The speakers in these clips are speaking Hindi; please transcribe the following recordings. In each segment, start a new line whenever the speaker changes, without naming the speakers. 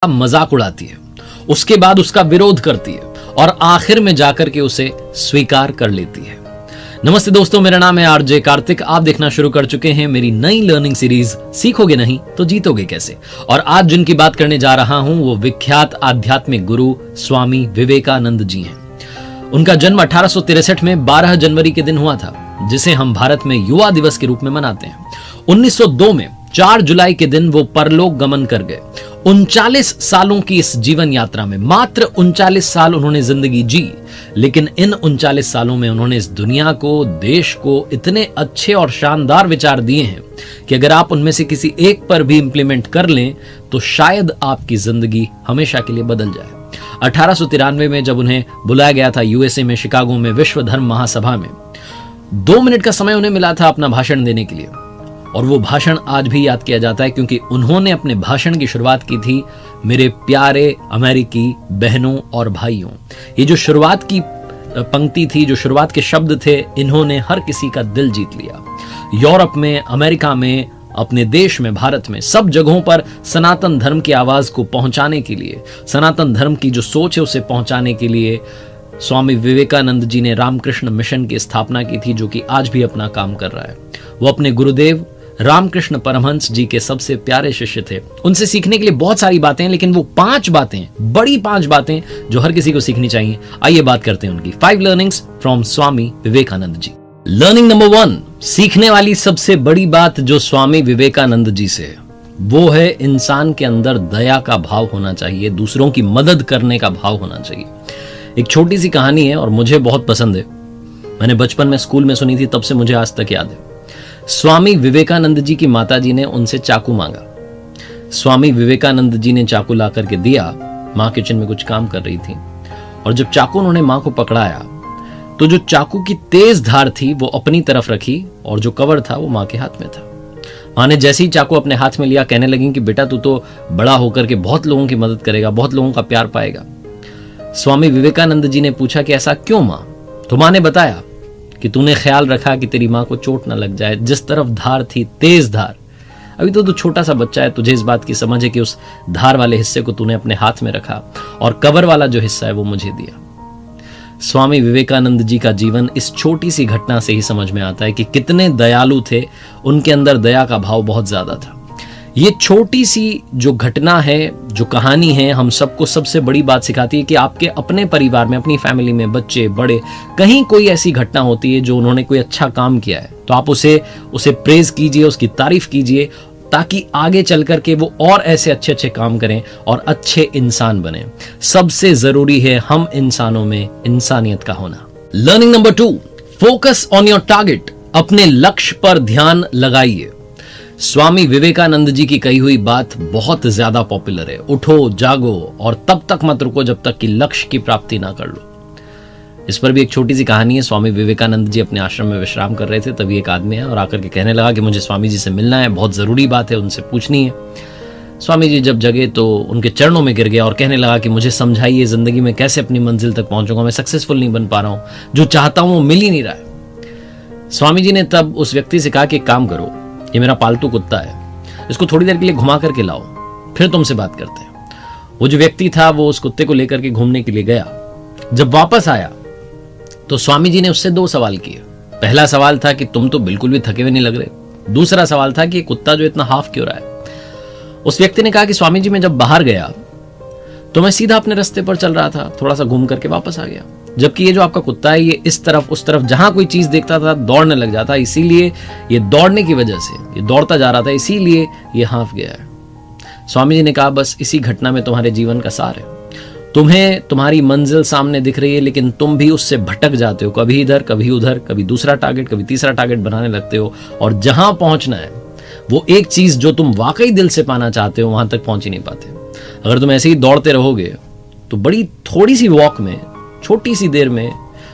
मजाक उड़ाती है, उसके बाद उसका विरोध करती है और आखिर में जाकर के उसे स्वीकार कर लेती है। नमस्ते दोस्तों, मेरा नाम है आरजे कार्तिक। आप देखना शुरू कर चुके हैं मेरी नई लर्निंग सीरीज सीखोगे नहीं तो जीतोगे कैसे। और आज जिनकी बात करने जा रहा हूं वो विख्यात आध्यात्मिक गुरु स्वामी विवेकानंद जी हैं। उनका जन्म 1863 में 12 जनवरी के दिन हुआ था, जिसे हम भारत में युवा दिवस के रूप में मनाते हैं। 1902 में 4 जुलाई के दिन वो परलोक गमन कर गए। 39 सालों की इस जीवन यात्रा में मात्र 39 साल उन्होंने जिंदगी जी, लेकिन इन 39 सालों में उन्होंने इस दुनिया को, देश को इतने अच्छे और शानदार विचार दिए हैं कि अगर आप उनमें से किसी एक पर भी इंप्लीमेंट कर लें तो शायद आपकी जिंदगी हमेशा के लिए बदल जाए। 1893 में जब उन्हें बुलाया गया था यूएसए में शिकागो में विश्व धर्म महासभा में, 2 मिनट का समय उन्हें मिला था अपना भाषण देने के लिए। और वो भाषण आज भी याद किया जाता है क्योंकि उन्होंने अपने भाषण की शुरुआत की थी, मेरे प्यारे अमेरिकी बहनों और भाइयों। ये जो शुरुआत की पंक्ति थी, जो शुरुआत के शब्द थे, इन्होंने हर किसी का दिल जीत लिया। यूरोप में, अमेरिका में, अपने देश में, भारत में, सब जगहों पर सनातन धर्म की आवाज को पहुंचाने के लिए, सनातन धर्म की जो सोच है उसे पहुंचाने के लिए स्वामी विवेकानंद जी ने रामकृष्ण मिशन की स्थापना की थी, जो कि आज भी अपना काम कर रहा है। वो अपने गुरुदेव रामकृष्ण परमहंस जी के सबसे प्यारे शिष्य थे। उनसे सीखने के लिए बहुत सारी बातें हैं, लेकिन वो 5 बातें, बड़ी 5 बातें जो हर किसी को सीखनी चाहिए। आइए बात करते हैं उनकी 5 learnings from Swami Vivekananda ji. Learning number 1, सीखने वाली सबसे बड़ी बात जो स्वामी विवेकानंद जी से है वो है इंसान के अंदर दया का भाव होना चाहिए, दूसरों की मदद करने का भाव होना चाहिए। एक छोटी सी कहानी है और मुझे बहुत पसंद है। मैंने बचपन में स्कूल में सुनी थी, तब से मुझे आज तक याद है। स्वामी विवेकानंद जी की माताजी ने उनसे चाकू मांगा। स्वामी विवेकानंद जी ने चाकू ला करके दिया। माँ किचन में कुछ काम कर रही थी और जब चाकू उन्होंने माँ को पकड़ाया तो जो चाकू की तेज धार थी वो अपनी तरफ रखी और जो कवर था वो माँ के हाथ में था। माँ ने जैसे ही चाकू अपने हाथ में लिया कहने लगी कि बेटा, तू तो बड़ा होकर के बहुत लोगों की मदद करेगा, बहुत लोगों का प्यार पाएगा। स्वामी विवेकानंद जी ने पूछा कि ऐसा क्यों माँ? तो माँ ने बताया कि तूने ख्याल रखा कि तेरी माँ को चोट न लग जाए। जिस तरफ धार थी, तेज धार, अभी तो तू छोटा सा बच्चा है, तुझे इस बात की समझ है कि उस धार वाले हिस्से को तूने अपने हाथ में रखा और कवर वाला जो हिस्सा है वो मुझे दिया। स्वामी विवेकानंद जी का जीवन इस छोटी सी घटना से ही समझ में आता है कि कितने दयालु थे। उनके अंदर दया का भाव बहुत ज्यादा था। ये छोटी सी जो घटना है, जो कहानी है, हम सबको सबसे बड़ी बात सिखाती है कि आपके अपने परिवार में, अपनी फैमिली में, बच्चे बड़े, कहीं कोई ऐसी घटना होती है जो उन्होंने कोई अच्छा काम किया है तो आप उसे प्रेज कीजिए, उसकी तारीफ कीजिए, ताकि आगे चल करके वो और ऐसे अच्छे अच्छे काम करें और अच्छे इंसान बने। सबसे जरूरी है हम इंसानों में इंसानियत का होना। Learning number 2, focus on your target. अपने लक्ष्य पर ध्यान लगाइए। स्वामी विवेकानंद जी की कही हुई बात बहुत ज्यादा पॉपुलर है, उठो, जागो और तब तक मत रुको जब तक कि लक्ष्य की प्राप्ति ना कर लो। इस पर भी एक छोटी सी कहानी है। स्वामी विवेकानंद जी अपने आश्रम में विश्राम कर रहे थे, तभी एक आदमी है और आकर के कहने लगा कि मुझे स्वामी जी से मिलना है, बहुत जरूरी बात है, उनसे पूछनी है। स्वामी जी जब जगे तो उनके चरणों में गिर गया और कहने लगा कि मुझे समझाइए, जिंदगी में कैसे अपनी मंजिल तक पहुंचूंगा, मैं सक्सेसफुल नहीं बन पा रहा हूं, जो चाहता हूं वो मिल ही नहीं रहा है। स्वामी जी ने तब उस व्यक्ति से कहा कि एक काम करो, ये मेरा पालतू कुत्ता है, इसको थोड़ी देर के लिए घुमा करके लाओ, फिर तुमसे बात करते हैं। वो जो व्यक्ति था वो उस कुत्ते को लेकर के घूमने के लिए गया। जब वापस आया तो स्वामी जी ने उससे 2 सवाल किए। पहला सवाल था कि तुम तो बिल्कुल भी थके हुए नहीं लग रहे। दूसरा सवाल था कि कुत्ता जो इतना हाफ क्यों रहा है। उस व्यक्ति ने कहा कि स्वामी जी मैं जब बाहर गया तो मैं सीधा अपने रास्ते पर चल रहा था, थोड़ा सा घूम करके वापस आ गया, जबकि ये जो आपका कुत्ता है ये इस तरफ उस तरफ जहां कोई चीज देखता था दौड़ने लग जाता, इसीलिए ये दौड़ने की वजह से ये दौड़ता जा रहा था, इसीलिए ये हाफ गया है। स्वामी जी ने कहा बस इसी घटना में तुम्हारे जीवन का सार है। तुम्हें तुम्हारी मंजिल सामने दिख रही है लेकिन तुम भी उससे भटक जाते हो, कभी इधर कभी उधर, कभी दूसरा टारगेट कभी तीसरा टारगेट बनाने लगते हो और जहां पहुंचना है वो एक चीज जो तुम वाकई दिल से पाना चाहते हो वहां तक पहुंच ही नहीं पाते। अगर तुम ऐसे ही दौड़ते रहोगे तो बड़ी थोड़ी सी वॉक में, छोटी सी देर में,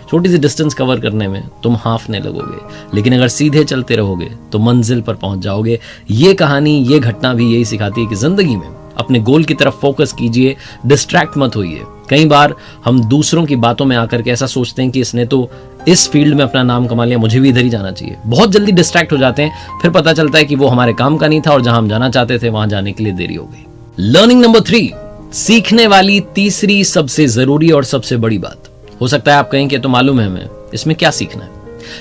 छोटी सी डिस्टेंस कवर करने में तुम हाफने लगोगे, लेकिन अगर सीधे चलते रहोगे तो मंजिल पर पहुंच जाओगे। ये कहानी, ये घटना भी यही सिखाती है कि जिंदगी में अपने गोल की तरफ फोकस कीजिए, डिस्ट्रैक्ट मत होइए। कई बार हम दूसरों की बातों में आकर के ऐसा सोचते हैं कि इसने तो इस फील्ड में अपना नाम कमा लिया, मुझे भी इधर ही जाना चाहिए। बहुत जल्दी डिस्ट्रैक्ट हो जाते हैं, फिर पता चलता है कि वो हमारे काम का नहीं था और जहां हम जाना चाहते थे वहां जाने के लिए देरी हो गई। लर्निंग नंबर 3, सीखने वाली तीसरी सबसे जरूरी और सबसे बड़ी बात, हो सकता है आप कहें कि तो मालूम है हमें इसमें क्या सीखना है,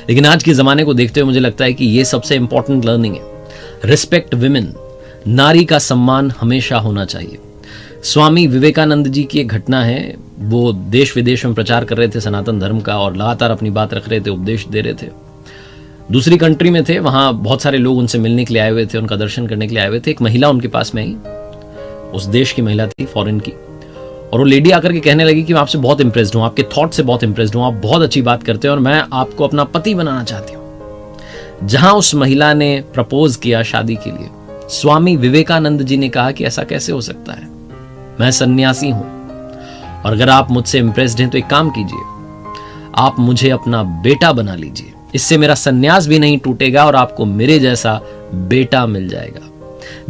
लेकिन आज के जमाने को देखते हुए मुझे लगता है कि यह सबसे इंपॉर्टेंट लर्निंग है। रिस्पेक्ट विमेन, नारी का सम्मान हमेशा होना चाहिए। स्वामी विवेकानंद जी की एक घटना है, वो देश विदेश में प्रचार कर रहे थे सनातन धर्म का और लगातार अपनी बात रख रहे थे, उपदेश दे रहे थे। दूसरी कंट्री में थे, वहां बहुत सारे लोग उनसे मिलने के लिए आए हुए थे, उनका दर्शन करने के लिए आए हुए थे। एक महिला उनके पास में आई, उस देश की महिला थी, फॉरेन की, और वो लेडी आकर के कहने लगी कि मैं आपसे बहुत इंप्रेस्ड हूं, आपके थॉट से बहुत इंप्रेस्ड हूं, आप बहुत अच्छी बात करते हैं और मैं आपको अपना पति बनाना चाहती हूं। जहां उस महिला ने प्रपोज किया शादी के लिए, स्वामी विवेकानंद जी ने कहा कि ऐसा कैसे हो सकता है, मैं सन्यासी हूं और अगर आप मुझसे इंप्रेस्ड हैं तो एक काम कीजिए, आप मुझे अपना बेटा बना लीजिए, इससे मेरा सन्यास भी नहीं टूटेगा और आपको मेरे जैसा बेटा मिल जाएगा।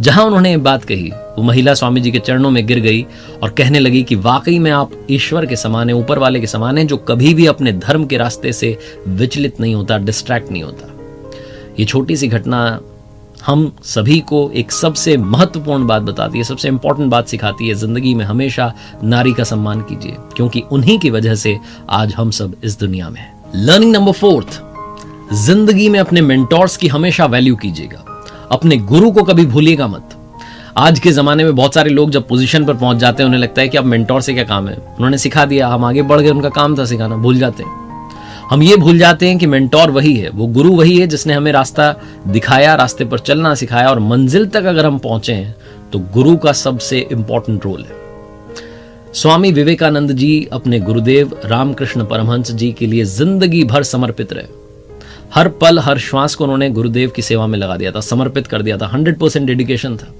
जहां उन्होंने ये बात कही, वो महिला स्वामी जी के चरणों में गिर गई और कहने लगी कि वाकई में आप ईश्वर के समान हैं, ऊपर वाले के समान हैं, जो कभी भी अपने धर्म के रास्ते से विचलित नहीं होता, डिस्ट्रैक्ट नहीं होता। ये छोटी सी घटना हम सभी को एक सबसे महत्वपूर्ण बात बताती है, सबसे इंपॉर्टेंट बात सिखाती है, जिंदगी में हमेशा नारी का सम्मान कीजिए, क्योंकि उन्हीं की वजह से आज हम सब इस दुनिया में हैं। लर्निंग नंबर 4, जिंदगी में अपने मेंटोर्स की हमेशा वैल्यू कीजिएगा, अपने गुरु को कभी भूलिएगा मत। आज के जमाने में बहुत सारे लोग जब पोजीशन पर पहुंच जाते हैं, उन्हें लगता है कि अब मेंटोर से क्या काम है, उन्होंने सिखा दिया, हम आगे बढ़ गए, उनका काम था सिखाना, भूल जाते हैं। हम ये भूल जाते हैं कि मेंटोर वही है, वो गुरु वही है जिसने हमें रास्ता दिखाया, रास्ते पर चलना सिखाया, और मंजिल तक अगर हम पहुंचे हैं तो गुरु का सबसे इंपॉर्टेंट रोल है। स्वामी विवेकानंद जी अपने गुरुदेव रामकृष्ण परमहंस जी के लिए जिंदगी भर समर्पित रहे। हर पल हर श्वास को उन्होंने गुरुदेव की सेवा में लगा दिया था, समर्पित कर दिया था, 100% डेडिकेशन था।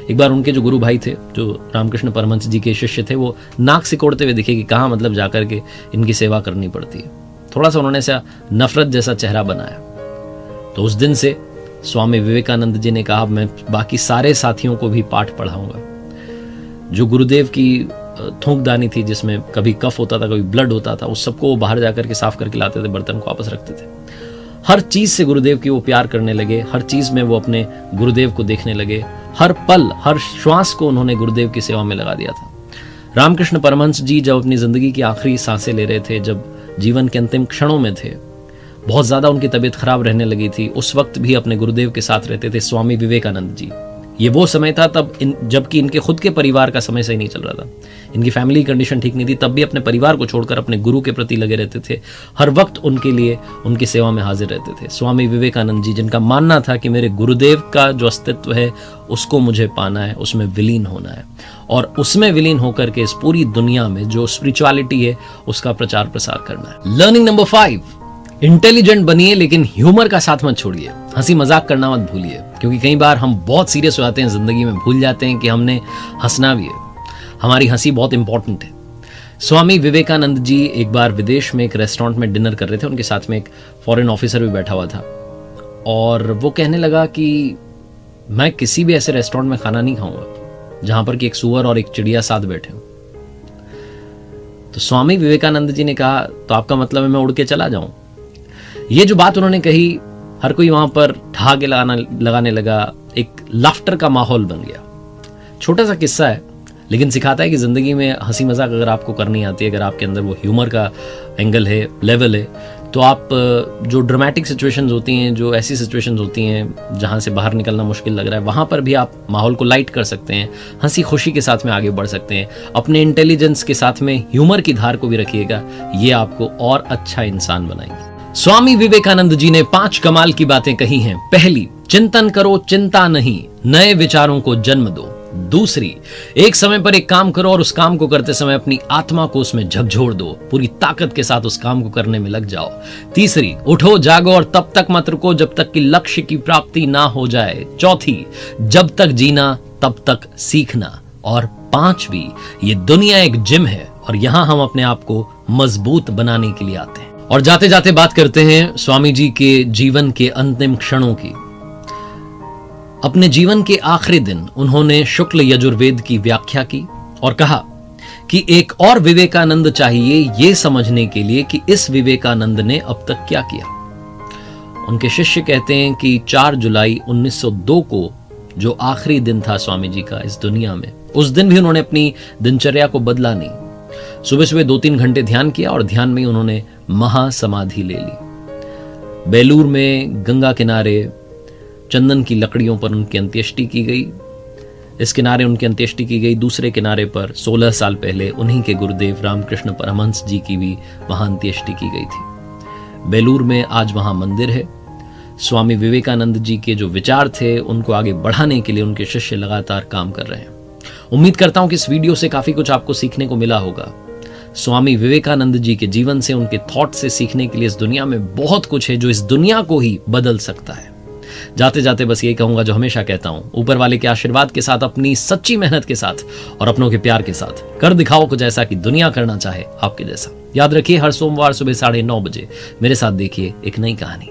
एक बार उनके जो गुरु भाई थे, जो रामकृष्ण परमहंस जी के शिष्य थे, वो नाक सिकोड़ते हुए दिखे कि कहाँ मतलब जाकर के इनकी सेवा करनी पड़ती है। थोड़ा सा उन्होंने सा नफरत जैसा चेहरा बनाया। तो उस दिन से स्वामी विवेकानंद जी ने कहा, मैं बाकी सारे साथियों को भी पाठ पढ़ाऊंगा। जो गुरुदेव की थूकदानी थी, जिसमें कभी कफ होता था, कभी ब्लड होता था, उस सबको वो बाहर जाकर के साफ करके लाते थे, बर्तन को वापस रखते थे। हर चीज से गुरुदेव की वो प्यार करने लगे, हर चीज में वो अपने गुरुदेव को देखने लगे, हर पल हर श्वास को उन्होंने गुरुदेव की सेवा में लगा दिया था। रामकृष्ण परमहंस जी जब अपनी जिंदगी की आखिरी सांसें ले रहे थे, जब जीवन के अंतिम क्षणों में थे, बहुत ज्यादा उनकी तबीयत खराब रहने लगी थी, उस वक्त भी अपने गुरुदेव के साथ रहते थे स्वामी विवेकानंद जी। ये वो समय था तब जबकि इनके खुद के परिवार का समय सही नहीं चल रहा था, इनकी फैमिली कंडीशन ठीक नहीं थी, तब भी अपने परिवार को छोड़कर अपने गुरु के प्रति लगे रहते थे, हर वक्त उनके लिए उनकी सेवा में हाजिर रहते थे। स्वामी विवेकानंद जी, जिनका मानना था कि मेरे गुरुदेव का जो अस्तित्व है उसको मुझे पाना है, उसमें विलीन होना है, और उसमें विलीन होकर के इस पूरी दुनिया में जो स्पिरिचुअलिटी है उसका प्रचार प्रसार करना है। लर्निंग नंबर 5, इंटेलिजेंट बनिए लेकिन ह्यूमर का साथ मत छोड़िए, हंसी मजाक करना मत भूलिए, क्योंकि कई बार हम बहुत सीरियस हो जाते हैं जिंदगी में, भूल जाते हैं कि हमने हंसना भी है, हमारी हंसी बहुत इंपॉर्टेंट है। स्वामी विवेकानंद जी एक बार विदेश में एक रेस्टोरेंट में डिनर कर रहे थे, उनके साथ में एक फॉरेन ऑफिसर भी बैठा हुआ था, और वो कहने लगा कि मैं किसी भी ऐसे रेस्टोरेंट में खाना नहीं खाऊंगा जहां पर कि एक सूअर और एक चिड़िया साथ बैठे हो। तो स्वामी विवेकानंद जी ने कहा, तो आपका मतलब है मैं उड़ के चला जाऊं? ये जो बात उन्होंने कही, हर कोई वहां पर ठहाके लगाने लगा, एक लाफ्टर का माहौल बन गया। छोटा सा किस्सा है, लेकिन सिखाता है कि जिंदगी में हंसी मजाक अगर आपको करनी आती है, अगर आपके अंदर वो ह्यूमर का एंगल है, लेवल है, तो आप जो ड्रामेटिक सिचुएशंस होती हैं, जो ऐसी सिचुएशंस होती हैं जहां से बाहर निकलना मुश्किल लग रहा है, वहां पर भी आप माहौल को लाइट कर सकते हैं, हंसी खुशी के साथ में आगे बढ़ सकते हैं। अपने इंटेलिजेंस के साथ में ह्यूमर की धार को भी रखिएगा, ये आपको और अच्छा इंसान बनाएंगे। स्वामी विवेकानंद जी ने 5 कमाल की बातें कही हैं। पहली, चिंतन करो, चिंता नहीं, नए विचारों को जन्म दो। दूसरी, एक समय पर एक काम करो और उस काम को करते समय अपनी आत्मा को उसमें झकझोर दो, पूरी ताकत के साथ उस काम को करने में लग जाओ। तीसरी, उठो जागो और तब तक मत रुको जब तक कि लक्ष्य की प्राप्ति ना हो जाए। चौथी, जब तक जीना तब तक सीखना। और 5वीं, ये दुनिया एक जिम है और यहां हम अपने आप को मजबूत बनाने के लिए आते हैं। और जाते जाते बात करते हैं स्वामी जी के जीवन के अंतिम क्षणों की। अपने जीवन के आखिरी दिन उन्होंने शुक्ल यजुर्वेद की व्याख्या की और कहा कि एक और विवेकानंद चाहिए ये समझने के लिए कि इस विवेकानंद ने अब तक क्या किया। उनके शिष्य कहते हैं कि 4 जुलाई 1902 को जो आखिरी दिन था स्वामी जी का इस दुनिया में, उस दिन भी उन्होंने अपनी दिनचर्या को बदला नहीं। सुबह सुबह 2-3 घंटे ध्यान किया और ध्यान में उन्होंने महासमाधि ले ली। बेलूर में गंगा किनारे चंदन की लकड़ियों पर उनकी अंत्येष्टि की गई। इस किनारे उनकी अंत्येष्टि की गई, दूसरे किनारे पर 16 साल पहले उन्हीं के गुरुदेव रामकृष्ण परमहंस जी की भी वहां अंत्येष्टि की गई थी। बेलूर में आज वहां मंदिर है। स्वामी विवेकानंद जी के जो विचार थे उनको आगे बढ़ाने के लिए उनके शिष्य लगातार काम कर रहे हैं। उम्मीद करता हूं कि इस वीडियो से काफी कुछ आपको सीखने को मिला होगा। स्वामी विवेकानंद जी के जीवन से, उनके थॉट से सीखने के लिए इस दुनिया में बहुत कुछ है जो इस दुनिया को ही बदल सकता है। जाते जाते बस यही कहूंगा जो हमेशा कहता हूं, ऊपर वाले के आशीर्वाद के साथ, अपनी सच्ची मेहनत के साथ और अपनों के प्यार के साथ कर दिखाओ कुछ ऐसा कि दुनिया करना चाहे आपके जैसा। याद रखिए, हर सोमवार सुबह 9:30 बजे मेरे साथ देखिए एक नई कहानी।